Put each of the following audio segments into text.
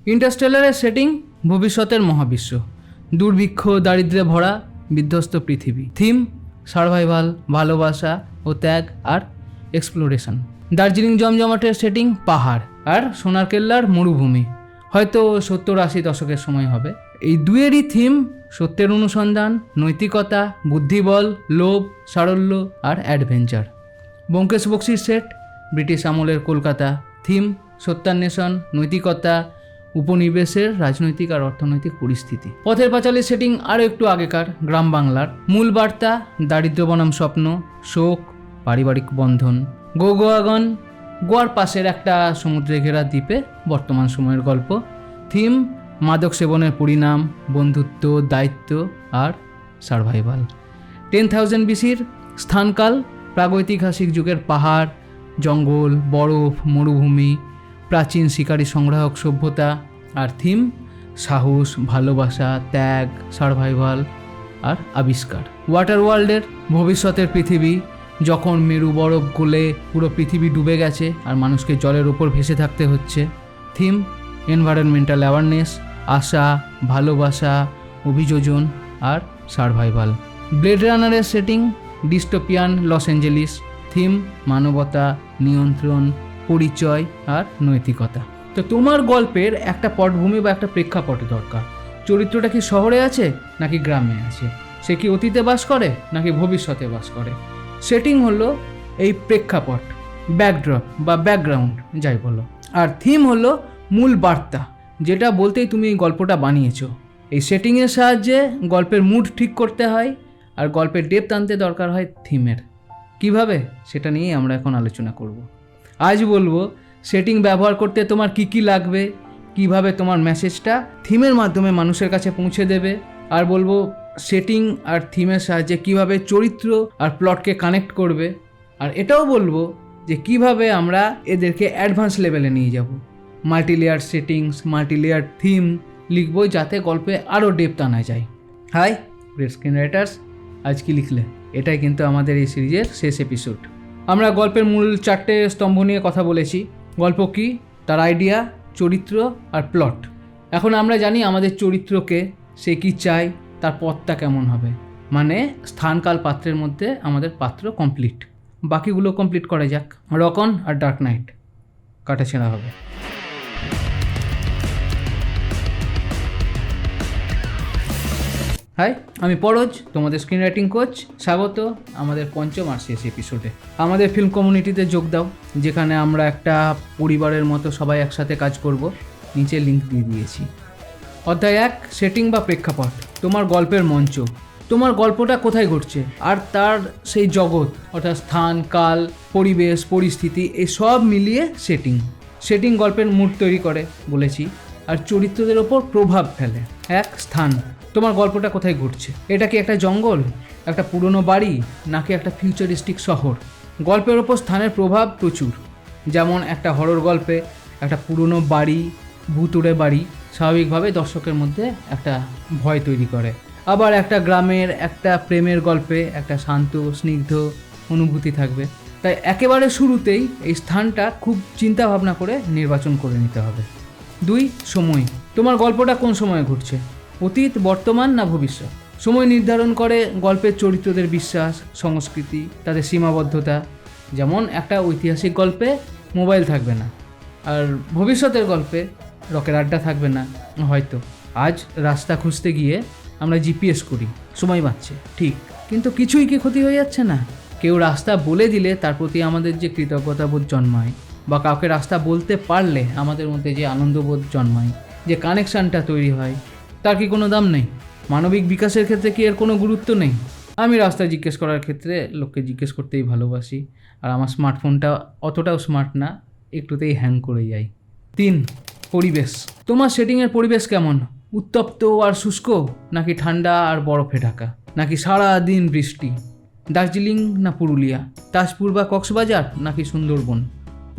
ইন্টারস্টেলারের setting ভবিষ্যতের মহাবিশ্ব, দুর্ভিক্ষ, দারিদ্র্যে ভরা বিধ্বস্ত পৃথিবী। থিম সার্ভাইভাল, ভালোবাসা ও ত্যাগ আর এক্সপ্লোরেশন। দার্জিলিং জমজমাটের সেটিং পাহাড় আর সোনার কেল্লার মরুভূমি, হয়তো 70-80 দশকের সময় হবে। এই দুয়েরই থিম সত্যের অনুসন্ধান, নৈতিকতা, বুদ্ধিবল, লোভ, সারল্য আর অ্যাডভেঞ্চার। ব্যোমকেশ বক্সির সেট ব্রিটিশ আমলের কলকাতা, থিম সত্যান্বেষণ, নৈতিকতা, উপনিবেশের রাজনৈতিক আর অর্থনৈতিক পরিস্থিতি। পথের পাঁচালীর সেটিং আরও একটু আগেকার, গ্রাম বাংলার। মূল বার্তা দারিদ্র্য বনাম স্বপ্ন, শোক, পারিবারিক বন্ধন। গোয়াগন, গোয়ার পাশের একটা সমুদ্রে ঘেরা দ্বীপে বর্তমান সময়ের গল্প। থিম মাদক সেবনের পরিণাম, বন্ধুত্ব, দায়িত্ব আর সার্ভাইভাল। 10,000 BCর স্থানকাল প্রাগৈতিহাসিক যুগের পাহাড়, জঙ্গল, বরফ, মরুভূমি, প্রাচীন শিকারী সংগ্রাহক সভ্যতা। আর থিম সাহস, ভালোবাসা, ত্যাগ, সার্ভাইভাল আর আবিষ্কার। ওয়াটার ওয়ার্ল্ডের ভবিষ্যতের পৃথিবী, যখন মেরু বরফ গলে পুরো পৃথিবী ডুবে গেছে আর মানুষকে জলের ওপর ভেসে থাকতে হচ্ছে। থিম এনভায়রনমেন্টাল অ্যাওয়ারনেস, আশা, ভালোবাসা, অভিযোজন আর সার্ভাইভাল। ব্লেড রানারের setting dystopian Los Angeles, theme মানবতা, নিয়ন্ত্রণ, পরিচয় আর নৈতিকতা। তো তোমার গল্পের একটা পটভূমি বা একটা প্রেক্ষাপট দরকার। চরিত্রটা কি শহরে আছে নাকি গ্রামে আছে? সে কি অতীতে বাস করে নাকি ভবিষ্যতে বাস করে? সেটিং হলো এই প্রেক্ষাপট, ব্যাকড্রপ বা ব্যাকগ্রাউন্ড যাই বলো। আর থিম হলো মূল বার্তা, যেটা বলতেই তুমি এই গল্পটা বানিয়েছো। এই সেটিংয়ের সাহায্যে গল্পের মুড ঠিক করতে হয় আর গল্পের ডেপথ আনতে দরকার হয় থিমের। কিভাবে, সেটা নিয়েই আমরা এখন আলোচনা করব। আজ বলবো সেটিং ব্যবহার করতে তোমার কি কি লাগবে, কিভাবে তোমার মেসেজটা থিমের মাধ্যমে মানুষের কাছে পৌঁছে দেবে, আর বলবো সেটিং আর থিমের সাহায্যে কিভাবে চরিত্র আর প্লটকে কানেক্ট করবে। আর এটাও বলবো যে কিভাবে আমরা এদেরকে অ্যাডভান্স লেভেলে নিয়ে যাব। মাল্টিলেয়ার সেটিংস, মাল্টিলেয়ার থিম লিখবো যাতে গল্পে আরও ডেপথ আনা যায়। হাই গ্রেট স্ক্রিন রাইটার্স, আজ কি লিখলে? এটাই কিন্তু আমাদের এই সিরিজের শেষ এপিসোড। আমরা গল্পের মূল 4টে স্তম্ভ নিয়ে কথা বলেছি। গল্প কি, তার আইডিয়া, চরিত্র আর প্লট। এখন আমরা জানি আমাদের চরিত্রকে, সে কি চায়, তার পথটা কেমন হবে। মানে স্থানকাল পাত্রের মধ্যে আমাদের পাত্র কমপ্লিট। বাকিগুলো কমপ্লিট করা যাক। রকন আর ডার্ক নাইট কাটাছেঁড়া হবে। হাই, আমি পরজ, তোমাদের স্ক্রিন রাইটিং কোচ। স্বাগত আমাদের পঞ্চম আর শেষ এপিসোডে। আমাদের ফিল্ম কমিউনিটিতে যোগ দাও, যেখানে আমরা একটা পরিবারের মতো সবাই একসাথে কাজ করব। নিচে লিঙ্ক দিয়ে দিয়েছি। অধ্যায় 1, সেটিং বা প্রেক্ষাপট। তোমার গল্পের মঞ্চ, তোমার গল্পটা কোথায় ঘটছে আর তার সেই জগৎ, অর্থাৎ স্থান, কাল, পরিবেশ, পরিস্থিতি, এই সব মিলিয়ে সেটিং। সেটিং গল্পের মুড তৈরি করে বলেছি, আর চরিত্রদের ওপর প্রভাব ফেলে। 1, স্থান। তোমার গল্পটা কোথায় ঘটছে? এটা কি একটা জঙ্গল, একটা পুরনো বাড়ি, নাকি একটা ফিউচারিস্টিক শহর? গল্পের ওপর স্থানের প্রভাব প্রচুর। যেমন একটা হরর গল্পে একটা পুরনো বাড়ি, ভুতুড়ে বাড়ি স্বাভাবিকভাবে দর্শকের মধ্যে একটা ভয় তৈরি করে। আবার একটা গ্রামের, একটা প্রেমের গল্পে একটা শান্ত, স্নিগ্ধ অনুভূতি থাকবে। তাই একেবারে শুরুতেই এই স্থানটা খুব চিন্তা ভাবনা করে নির্বাচন করে নিতে হবে। 2, সময়। তোমার গল্পটা কোন সময়ে ঘটছে? অতীত, বর্তমান না ভবিষ্যৎ? সময় নির্ধারণ করে গল্পের চরিত্রদের বিশ্বাস, সংস্কৃতি, তাদের সীমাবদ্ধতা। যেমন একটা ঐতিহাসিক গল্পে মোবাইল থাকবে না, আর ভবিষ্যতের গল্পে রকের আড্ডা থাকবে না। হয়তো আজ রাস্তা খুঁজতে গিয়ে আমরা জিপিএস করি, সময় বাঁচছে ঠিক, কিন্তু কিছুই কি ক্ষতি হয়ে যাচ্ছে না? কেউ রাস্তা বলে দিলে তার প্রতি আমাদের যে কৃতজ্ঞতাবোধ জন্মায়, বা কাউকে রাস্তা বলতে পারলে আমাদের মধ্যে যে আনন্দবোধ জন্মায়, যে কানেকশানটা তৈরি হয়, তার কি কোনো দাম নেই? মানবিক বিকাশের ক্ষেত্রে কি এর কোনো গুরুত্ব নেই? আমি রাস্তা জিজ্ঞেস করার ক্ষেত্রে লোককে জিজ্ঞেস করতেই ভালোবাসি, আর আমার স্মার্টফোনটা অতটাও স্মার্ট না, একটুতেই হ্যাং করে যায়। 3, পরিবেশ। তোমার সেটিংয়ের পরিবেশ কেমন? উত্তপ্ত আর শুষ্ক, নাকি ঠান্ডা আর বরফে ঢাকা, নাকি সারা দিন বৃষ্টি? দার্জিলিং না পুরুলিয়া, তাজপুর বা কক্সবাজার নাকি সুন্দরবন?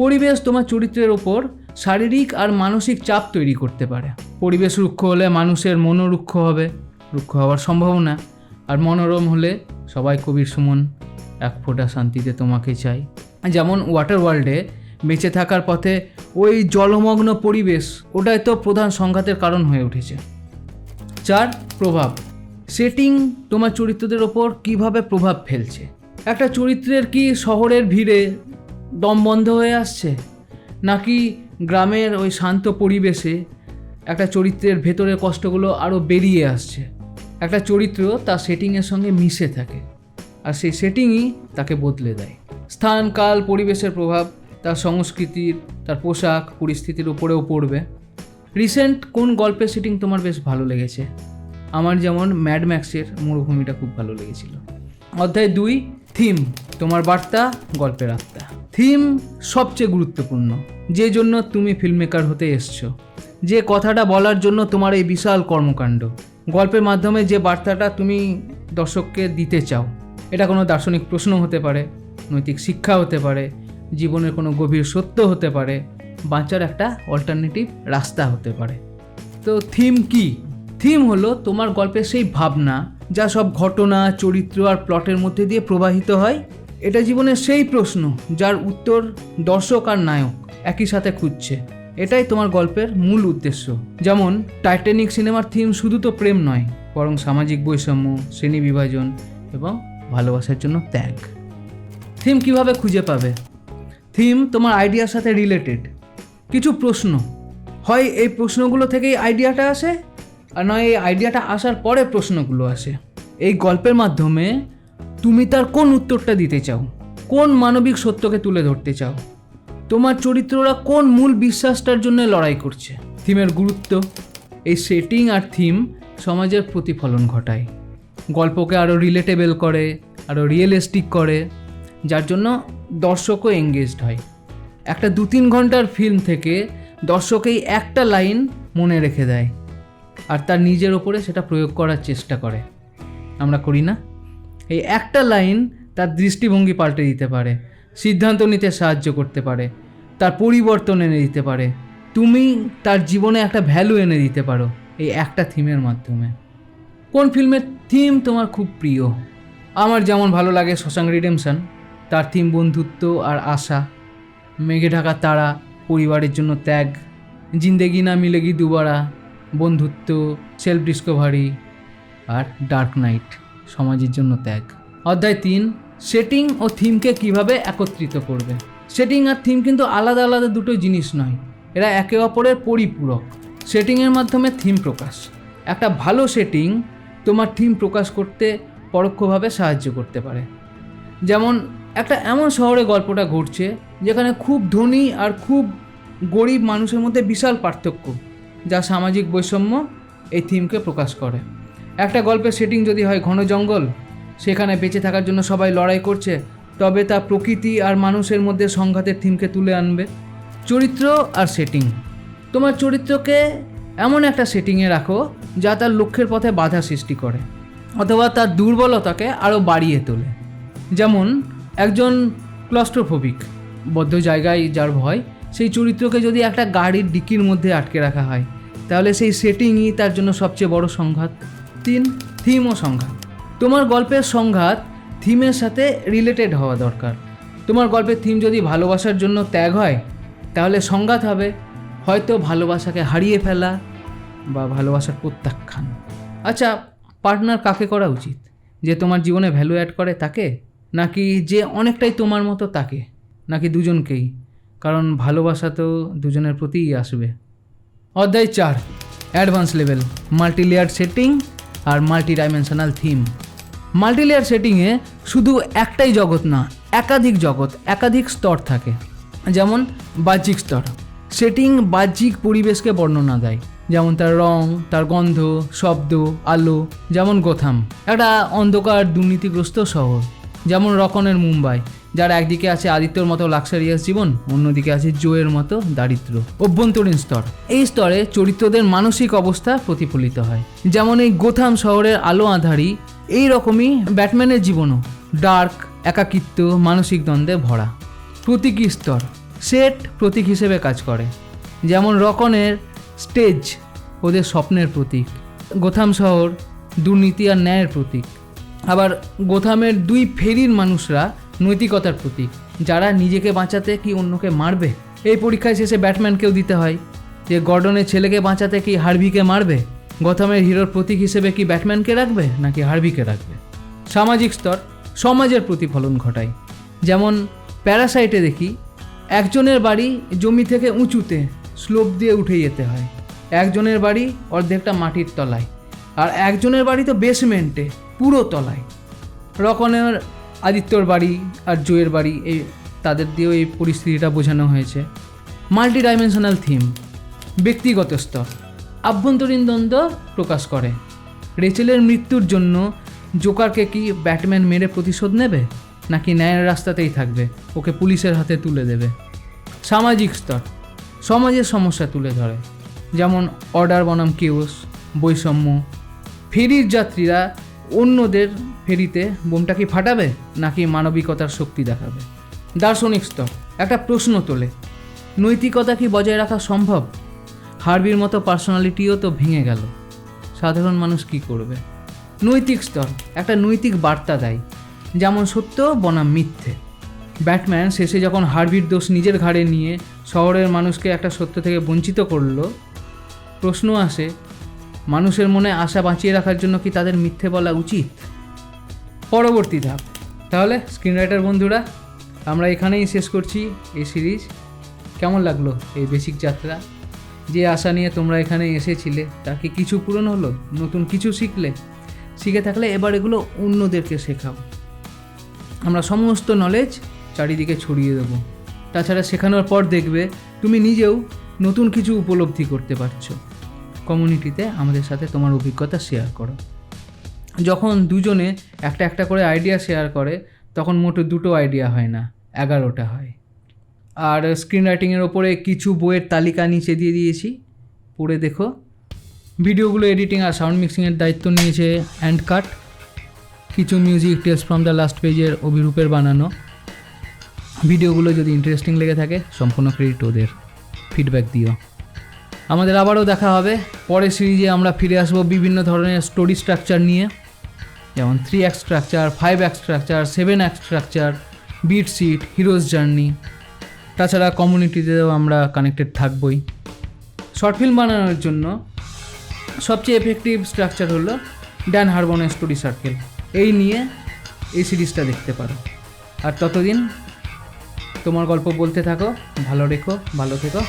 পরিবেশ তোমার চরিত্রের ওপর শারীরিক আর মানসিক চাপ তৈরি করতে পারে। পরিবেশ রুক্ষ হলে মানুষের মনও রুক্ষ হবে, রুক্ষ হওয়ার সম্ভাবনা। আর মনোরম হলে সবাই কবির সুমন, এক ফোঁটা শান্তিতে তোমাকে চাই। যেমন ওয়াটার ওয়ার্ল্ডে বেঁচে থাকার পথে ওই জলমগ্ন পরিবেশ ওটাই তো প্রধান সংঘাতের কারণ হয়ে উঠেছে। 4, প্রভাব। সেটিং তোমার চরিত্রদের ওপর কিভাবে প্রভাব ফেলছে। একটা চরিত্রের কি শহরের ভিড়ে দম বন্ধ হয়ে আসছে, নাকি গ্রামের ওই শান্ত পরিবেশে একটা চরিত্রের ভেতরের কষ্টগুলো আরও বেরিয়ে আসছে। একটা চরিত্র তার সেটিংয়ের সঙ্গে মিশে থাকে, আর সেই সেটিংই তাকে বদলে দেয়। স্থান, কাল, পরিবেশের প্রভাব তার সংস্কৃতির, তার পোশাক, পরিস্থিতির উপরেও পড়বে। রিসেন্ট কোন গল্পের সেটিং তোমার বেশ ভালো লেগেছে? আমার যেমন ম্যাড ম্যাক্সের মরুভূমিটা খুব ভালো লেগেছিল। অধ্যায় 2, থিম, তোমার বার্তা, গল্পের আত্মা। থিম সবচেয়ে গুরুত্বপূর্ণ, যে জন্য তুমি ফিল্মমেকার হতে এসছো, যে কথাটা বলার জন্য তোমার এই বিশাল কর্মকাণ্ড। গল্পের মাধ্যমে যে বার্তাটা তুমি দর্শককে দিতে চাও, এটা কোনো দার্শনিক প্রশ্ন হতে পারে, নৈতিক শিক্ষা হতে পারে, জীবনের কোনো গভীর সত্য হতে পারে, বাঁচার একটা অল্টারনেটিভ রাস্তা হতে পারে। তো থিম কি? থিম হলো তোমার গল্পের সেই ভাবনা যা সব ঘটনা, চরিত্র আর প্লটের মধ্যে দিয়ে প্রবাহিত হয়। এটা জীবনের সেই প্রশ্ন যার উত্তর দর্শক আর নায়ক একই সাথে খুঁজছে। এটাই তোমার গল্পের মূল উদ্দেশ্য। যেমন টাইটানিক সিনেমার থিম শুধু তো প্রেম নয়, বরং সামাজিক বৈষম্য, শ্রেণী বিভাজন এবং ভালোবাসার জন্য ত্যাগ। থিম কিভাবে খুঁজে পাবে? থিম তোমার আইডিয়ার সাথে রিলেটেড কিছু প্রশ্ন, হয় এই প্রশ্নগুলো থেকেই আইডিয়াটা আসে, আর নয় এই আইডিয়াটা আসার পরে প্রশ্নগুলো আসে। এই গল্পের মাধ্যমে তুমি তার কোন উত্তরটা দিতে চাও, কোন মানবিক সত্যকে তুলে ধরতে চাও, তোমার চরিত্ররা কোন মূল বিশ্বাসটার জন্য লড়াই করছে। থিমের গুরুত্ব, এই সেটিং আর থিম সমাজের প্রতিফলন ঘটায়, গল্পকে আরও রিলেটেবল করে, আরও রিয়েলিস্টিক করে, যার জন্য দর্শকও এঙ্গেজড হয়। একটা 2-3 ঘন্টার ফিল্ম থেকে দর্শকেই একটা লাইন মনে রেখে দেয়, আর তার নিজের ওপরে সেটা প্রয়োগ করার চেষ্টা করে। আমরা করি না? এই একটা লাইন তার দৃষ্টিভঙ্গি পাল্টে দিতে পারে, সিদ্ধান্ত নিতে সাহায্য করতে পারে, তার পরিবর্তন এনে দিতে পারে, তুমি তার জীবনে একটা ভ্যালু এনে দিতে পারো এই একটা থিমের মাধ্যমে। কোন ফিল্মের থিম তোমার খুব প্রিয়? আমার যেমন ভালো লাগে শশাঙ্ক রিডেম্পশন, তার থিম বন্ধুত্ব আর আশা। মেঘে ঢাকা তারা, পরিবারের জন্য ত্যাগ। জিন্দেগি না মিলেগি দুবারা, বন্ধুত্ব, সেলফ ডিসকভারি। আর ডার্ক নাইট, সমাজের জন্য ত্যাগ। অধ্যায় 3, সেটিং ও থিমকে কিভাবে একত্রিত করবে। সেটিং আর থিম কিন্তু আলাদা আলাদা দুটো জিনিস নয়, এরা একে অপরের পরিপূরক। সেটিংয়ের মাধ্যমে থিম প্রকাশ। একটা ভালো সেটিং তোমার থিম প্রকাশ করতে পরোক্ষভাবে সাহায্য করতে পারে। যেমন একটা এমন শহরে গল্পটা ঘটছে যেখানে খুব ধনী আর খুব গরিব মানুষের মধ্যে বিশাল পার্থক্য, যা সামাজিক বৈষম্য এই থিমকে প্রকাশ করে। একটা গল্পের সেটিং যদি হয় ঘন জঙ্গল, সেখানে বেঁচে থাকার জন্য সবাই লড়াই করছে, তবে তা প্রকৃতি আর মানুষের মধ্যে সংঘাতের থিমকে তুলে আনবে। চরিত্র আর সেটিং, তোমার চরিত্রকে এমন একটা সেটিংয়ে রাখো যা তার লক্ষ্যের পথে বাধা সৃষ্টি করে অথবা তার দুর্বলতাকে আরও বাড়িয়ে তোলে। যেমন একজন ক্লস্ট্রোফোবিক, বদ্ধ জায়গায় যার ভয়, সেই চরিত্রকে যদি একটা গাড়ির ডিকির মধ্যে আটকে রাখা হয়, তাহলে সেই সেটিংই তার জন্য সবচেয়ে বড় সংঘাত। 3, থিম ও সংঘাত। তোমার গল্পের সংঘাত থিমের সাথে রিলেটেড হওয়া দরকার। তোমার গল্পের থিম যদি ভালোবাসার জন্য ত্যাগ হয়, তাহলে সংঘাত হবে হয়তো ভালোবাসাকে হারিয়ে ফেলা বা ভালোবাসার প্রত্যাখ্যান। আচ্ছা, পার্টনার কাকে করা উচিত? যে তোমার জীবনে ভ্যালু অ্যাড করে তাকে, নাকি যে অনেকটাই তোমার মতো তাকে, নাকি দুজনকেই? কারণ ভালোবাসা তো দুজনের প্রতিই আসবে। অধ্যায় 4, অ্যাডভান্স লেভেল, মাল্টিলেয়ার সেটিং আর মাল্টি ডাইমেনশনাল থিম। মাল্টিলেয়ার সেটিংয়ে শুধু একটাই জগৎ না, একাধিক জগৎ, একাধিক স্তর থাকে। যেমন বাহ্যিক স্তর, সেটিং বাহ্যিক পরিবেশকে বর্ণনা দেয়, যেমন তার রং, তার গন্ধ, শব্দ, আলো। যেমন গোথাম, একটা অন্ধকার দুর্নীতিগ্রস্ত শহর। যেমন রকনের মুম্বাই, যার একদিকে আছে আদিত্যর মতো লাক্সারিয়াস জীবন, অন্যদিকে আছে জোয়ের মতো দারিদ্র্য। অভ্যন্তরীণ স্তর, এই স্তরে চরিত্রদের মানসিক অবস্থা প্রতিফলিত হয়। যেমন এই গোথাম শহরের আলো আঁধারি, এই রকমই ব্যাটম্যানের জীবনও ডার্ক, একাকিত্ব, মানসিক দ্বন্দ্বে ভরা। প্রতীকী স্তর, সেট প্রতীক হিসেবে কাজ করে। যেমন রকনের স্টেজ ওদের স্বপ্নের প্রতীক, গোথাম শহর দুর্নীতি আর ন্যায়ের প্রতীক। আবার গোথামের 2 ফেরির মানুষরা নৈতিকতার প্রতীক, যারা নিজেকে বাঁচাতে কি অন্যকে মারবে? এই পরীক্ষায় শেষে ব্যাটম্যানকেও দিতে হয় যে গর্ডনের ছেলেকে বাঁচাতে কি হার্ভিকে মারবে? গথমের হিরোর প্রতীক হিসেবে কি ব্যাটম্যানকে রাখবে নাকি হার্ভিকে রাখবে? সামাজিক স্তর সমাজের প্রতিফলন ঘটায়। যেমন প্যারাসাইটে দেখি একজনের বাড়ি জমি থেকে উঁচুতে স্লোপ দিয়ে উঠে যেতে হয়, একজনের বাড়ি অর্ধেকটা মাটির তলায়, আর একজনের বাড়ি তো বেসমেন্টে পুরো তলায়। রকনের আদিত্যর বাড়ি আর জয়ের বাড়ি, এই তাদের দিয়েও এই পরিস্থিতিটা বোঝানো হয়েছে। মাল্টি ডাইমেনশনাল থিম ব্যক্তিগত স্তর আভ্যন্তরীণ দ্বন্দ্ব প্রকাশ করে। রেচেলের মৃত্যুর জন্য জোকারকে কি ব্যাটম্যান মেরে প্রতিশোধ নেবে নাকি ন্যায়ের রাস্তাতেই থাকবে, ওকে পুলিশের হাতে তুলে দেবে? সামাজিক স্তর সমাজের সমস্যা তুলে ধরে, যেমন অর্ডার বনাম কেওস, বৈষম্য। ফেরির যাত্রীরা অন্যদের ফেরিতে বোমটা কি ফাটাবে নাকি মানবিকতার শক্তি দেখাবে? দার্শনিক স্তর একটা প্রশ্ন তোলে, নৈতিকতা কি বজায় রাখা সম্ভব? হার্ভির মতো পার্সোনালিটিও তো ভেঙে গেল, সাধারণ মানুষ কি করবে? নৈতিক স্তর একটা নৈতিক বার্তা দেয়, যেমন সত্য বনাম মিথ্যে। ব্যাটম্যান শেষে যখন হার্ভির দোষ নিজের ঘাড়ে নিয়ে শহরের মানুষকে একটা সত্য থেকে বঞ্চিত করলো, প্রশ্ন আসে, মানুষের মনে আশা বাঁচিয়ে রাখার জন্য কি তাদের মিথ্যে বলা উচিত? পরবর্তী ধাপ। তাহলে স্ক্রিন রাইটার বন্ধুরা, আমরা এখানেই শেষ করছি এই সিরিজ। কেমন লাগলো এই বেসিক যাত্রা? যে আশা নিয়ে তোমরা এখানে এসেছিলে তা কি কিছু পূরণ হলো? নতুন কিছু শিখে থাকলে এবার এগুলো অন্যদেরকে শেখাও। আমরা সমস্ত নলেজ চারিদিকে ছড়িয়ে দেবো। তাছাড়া শেখানোর পর দেখবে তুমি নিজেও নতুন কিছু উপলব্ধি করতে পারছো। কমিউনিটিতে আমাদের সাথে তোমার অভিজ্ঞতা শেয়ার করো। যখন দুজনে একটা একটা করে আইডিয়া শেয়ার করে তখন মোটে 2টো আইডিয়া হয় না, 11টা হয়। আর স্ক্রিন রাইটিংয়ের ওপরে কিছু বইয়ের তালিকা নিচে দিয়ে দিয়েছি, পড়ে দেখো। ভিডিওগুলো এডিটিং আর সাউন্ড মিক্সিংয়ের দায়িত্ব নিয়েছে অ্যান্ড কাট। কিছু music tales from the last পেজের অভিরূপের বানানো। ভিডিওগুলো যদি ইন্টারেস্টিং লেগে থাকে সম্পূর্ণ ক্রেডিট ওদের, ফিডব্যাক দিও। আমাদের আবারও দেখা হবে পরের সিরিজে। আমরা ফিরে আসবো বিভিন্ন ধরনের স্টোরি স্ট্রাকচার নিয়ে, যেমন 3 act structure, 5 act structure, 7 act structure, beat sheet, hero's journey. তাছাড়া কমিউনিটিতেও আমরা কানেক্টেড থাকবই। শর্ট ফিল্ম বানানোর জন্য সবচেয়ে এফেক্টিভ স্ট্রাকচার হলো ড্যান হারবনের স্টোরি সার্কেল। এই নিয়ে এই সিরিজটা দেখতে পারো। আর ততদিন তোমার গল্প বলতে থাকো, ভালো থেকো।